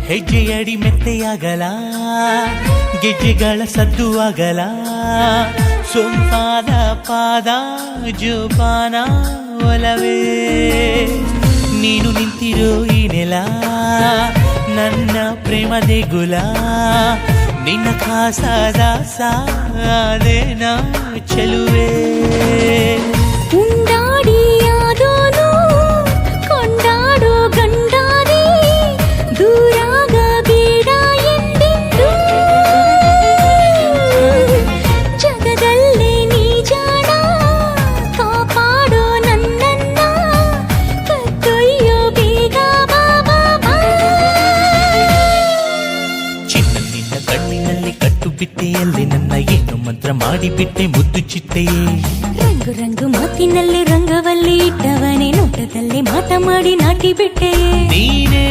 ಹೆಜ್ಜೆಯಡಿ ಮೆತ್ತೆಯಾಗಲ ಗೆಜ್ಜೆಗಳ ಸದ್ದು ಆಗಲ ಸೊಂಪಾದ ಪಾದ ಜೋಪಾನ ಒಲವೇ ನೀನು ನಿಂತಿರೋ ಈ ನೆಲ ನನ್ನ ಪ್ರೇಮ ದೇಗುಲ ನಿನ್ನ ಖಾಸಾದ ಸಾದೇನ ಚೆಲುವೆ ಉಂಡಾಡಿಯಾದೋನು ಕೊಂಡಾಡೋ ಗಂಡಾರಿ ದೂರಾಗಬೇಡ ಎಂದೆಂದು ಜಗದಲ್ಲೇ ನೀ ಜಾಣ ಕಾಪಾಡೋ ನನ್ನನ್ನ ಕತ್ತೊಯ್ಯೋ ಬೇಗ ಬಾಬಾ ಚಿನ್ನದಿಂದ ಕಣ್ಣಿನಲ್ಲಿ ಕಟ್ಟು ಬಿಟ್ಟೆಯಲ್ಲಿ ನನ್ನ ಏನು ಮಂತ್ರ ಮಾಡಿಬಿಟ್ಟೆ ಮುದ್ದು ಚಿಟ್ಟೆಯೇ ರಂಗು ರಂಗು ಮಾತಿನಲ್ಲಿ ರಂಗವಲ್ಲಿ ಇಟ್ಟವನೇ ನೋಟದಲ್ಲಿ ಮಾಟ ಮಾಡಿ ನಾಟಿ ಬಿಟ್ಟೆ ನೀನೇ